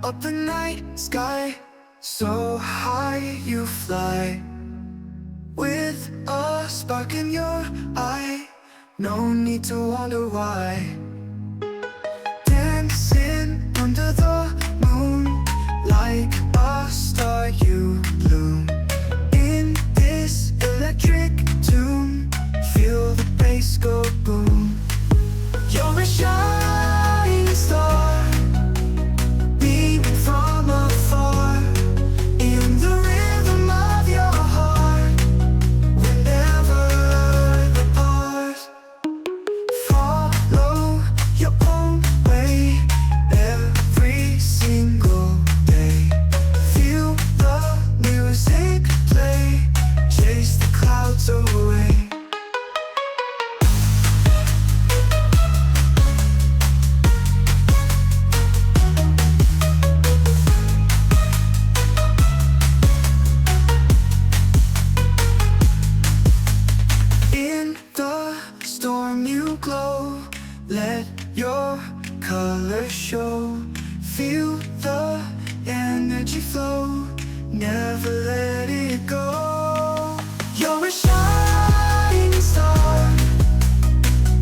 up the night sky, so high you fly, with a spark in your eye. No need to wonder why. Dancing under the moon, like a star you bloom. In this electric tune, feel the bass go boom. You're a shining star, beaming from afar, in the rhythm of your heart. We're never apart. Follow your own way every single day. Feel the music play, chase the clouds away. In the storm you glow, let your colors show. Feel the energy flow, never let it go. You're a shining star,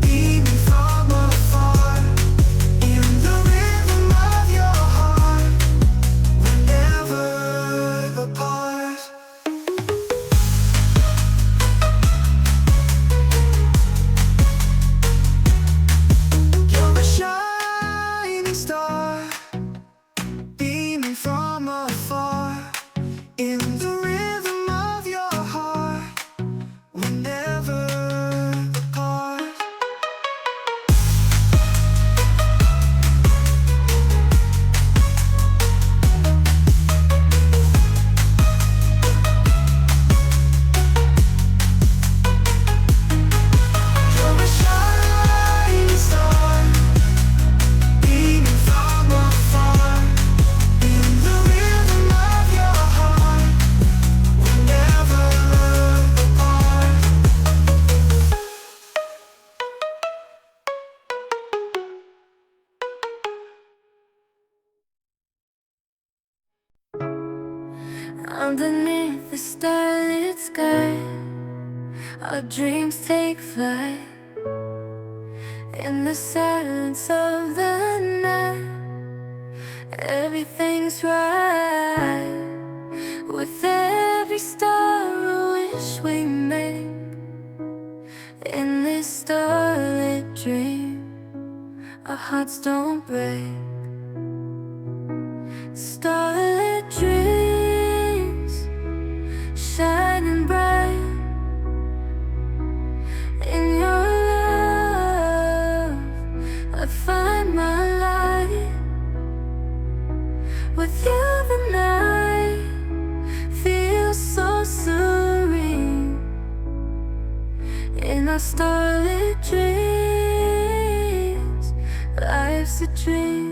beaming from afar, in the rhythm of your heart. We're never apart. You're a shining star, beaming from afar, in the rhythm of your heart. We're never apart. You're a shining star, beaming from afar, in the rhythm of your heart. We're never apart. Underneath the starlit sky, our dreams take flight. In the silence of the night, everything's right. With every star a wish we make, in this starlit dream, our hearts don't break. Starlit dreams, shining bright, in your love I find my light. With you the night feels so serene. In our starlit dreams, life's a dream.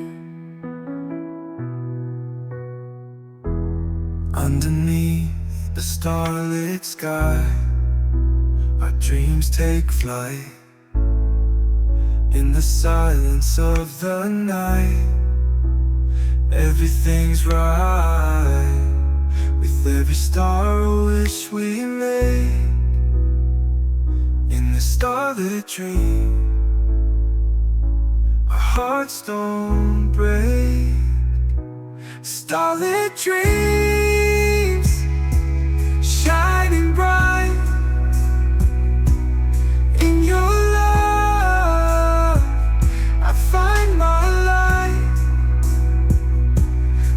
Underneath the starlit sky, our dreams take flight. In the silence of the night, everything's right. With every star a wish we make, in the starlit dream, our hearts don't break. Starlit dreams, shining bright, in your love I find my light.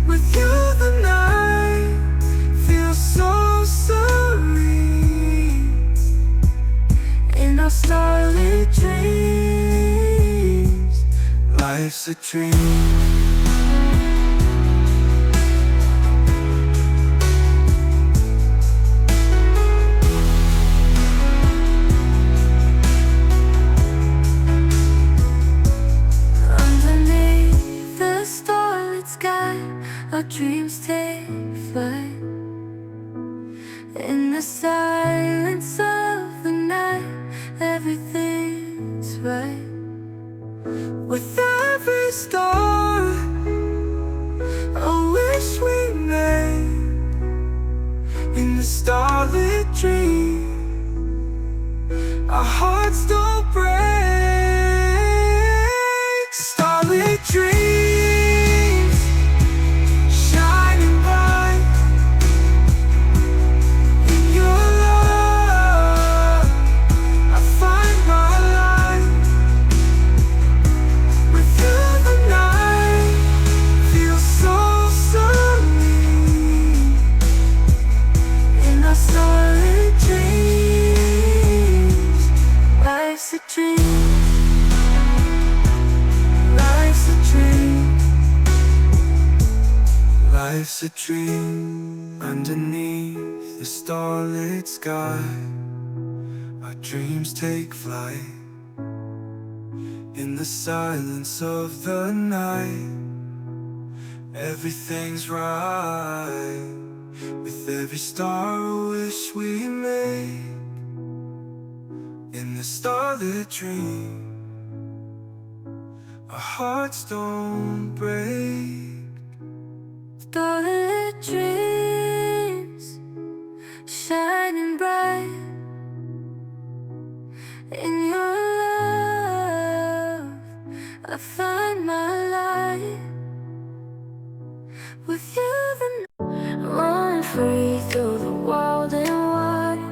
With you the night feels so serene. In our starlit dreams, life's a dream. Underneath the starlit sky, our dreams take flight. In the silence of the night, everything's right. With every star a Life's a dream underneath the starlit sky. Our dreams take flight in the silence of the night. Everything's right with every star a wish we make. In the starlit dream, our hearts don't break. Starlit dreams shining bright in your love. I find my light with you. Run free through the wild and wide.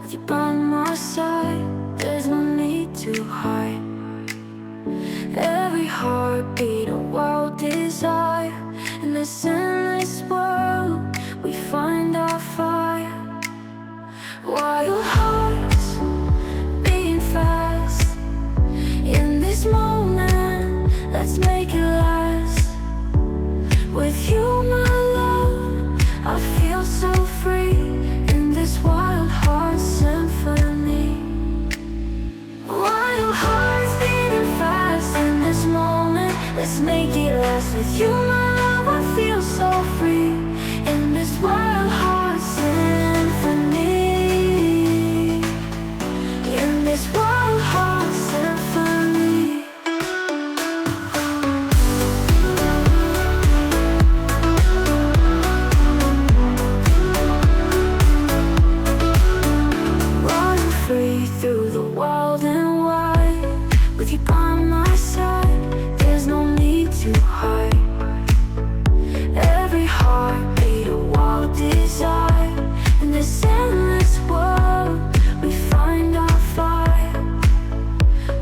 With you by my side, there's no need to hide. Every heartbeat a wild desire. In this endless world, we find our fire. Wild hearts beating fast. In this moment, let's make it last. With you, my love, I feel so free. In this wild heart symphony. Wild hearts beating fast. In this moment, let's make it last. With you, my love, I feel so free. In this wild heart symphony. In this wild heart symphony. Running free through the wild and wide. With you by my side, there's no need to hide. Every heartbeat a wild desire. In this endless world, we find our fire.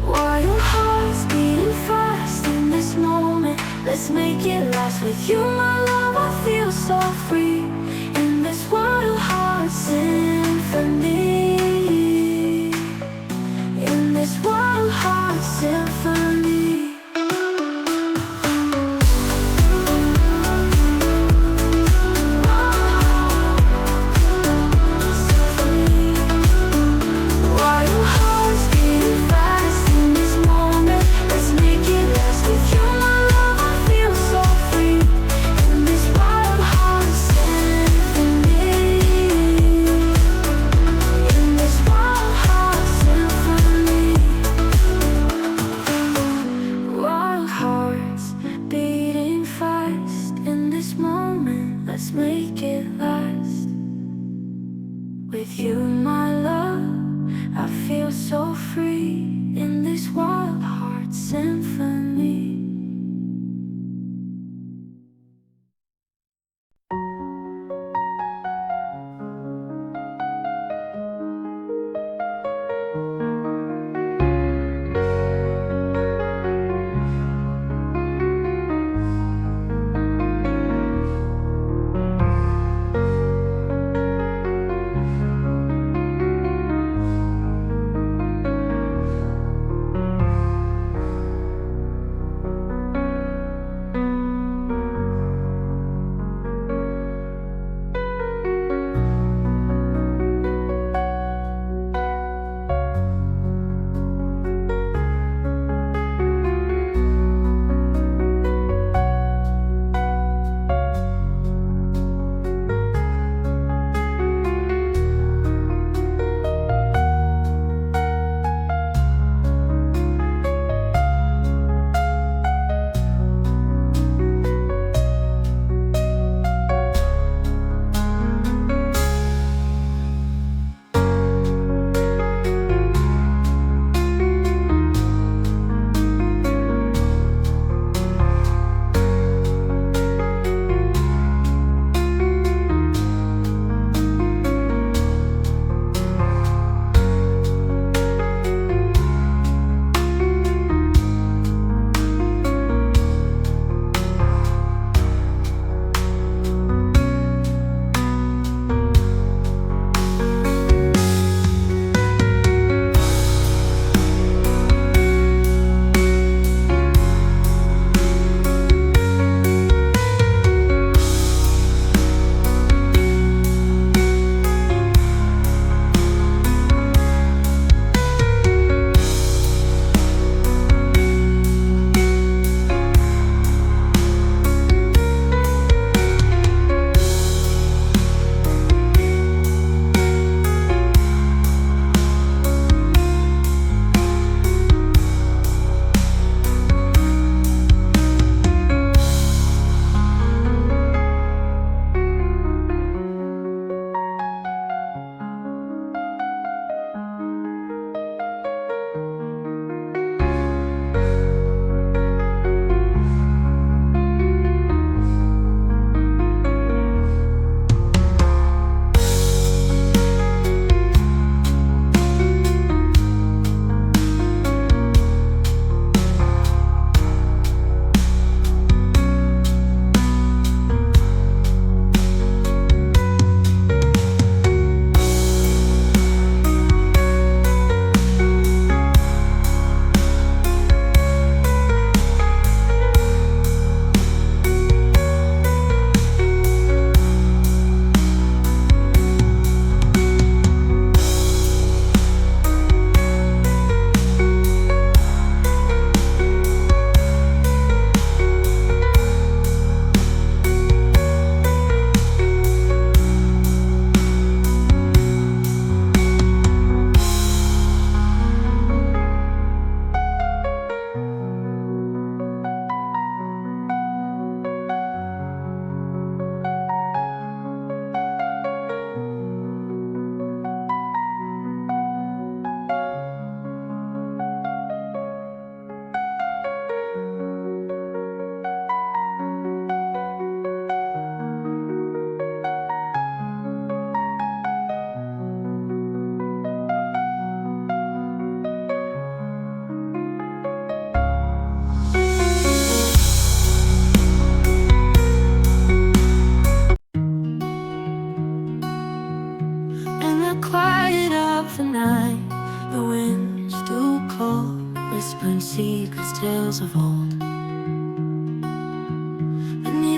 Wild hearts beating fast. In this moment, let's make it last. With you, my love, I feel so free. In this wild heart symphony. In this wild heart symphony. Wild hearts beating fast. In this moment, let's make it last. With you, my love, I feel so free. In this wild heart symphony. In this wild heart symphony. Wild hearts beating fast. In this moment, let's make it last. With you, my love, I feel so free. In this wild heart symphony.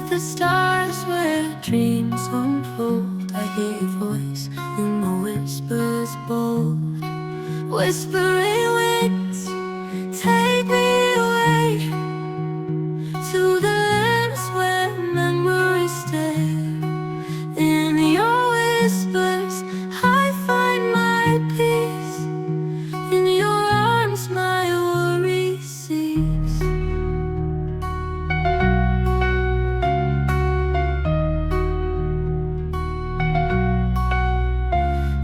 Beneath the stars where dreams unfold, I hear your voice in the whispers bold. Whispering winds, take me away to the lands where memories stay. In your whispers, I find my peace. In your arms, my worry cease.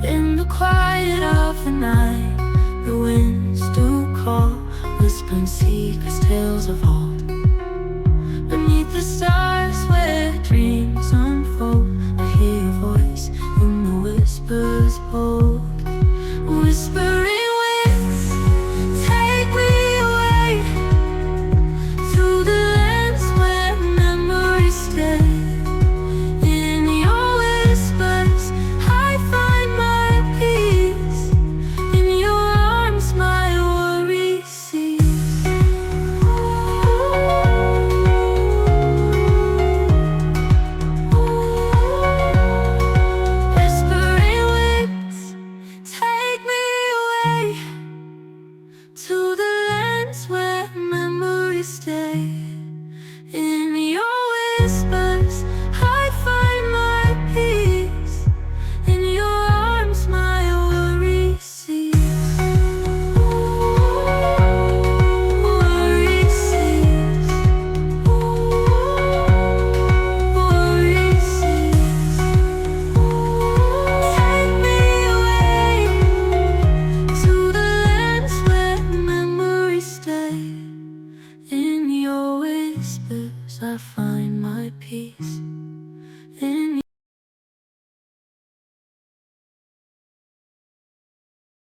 In the quiet of the night, the winds do call, whispering secrets, tales of old. Beneath the stars where dreams unfold, I hear your voice in the whispers bold. Whispering winds, take me away to the lands where memories stay. In your whispers, I find my peace. In your arms, my worry cease. Whispering winds, take me away to the lands where memories stay. In your whispers, I find my peace. In your arms, my worry cease. Worry cease. Worry cease. Take me away to the lands where memories stay. In your whispers, I find my peace. In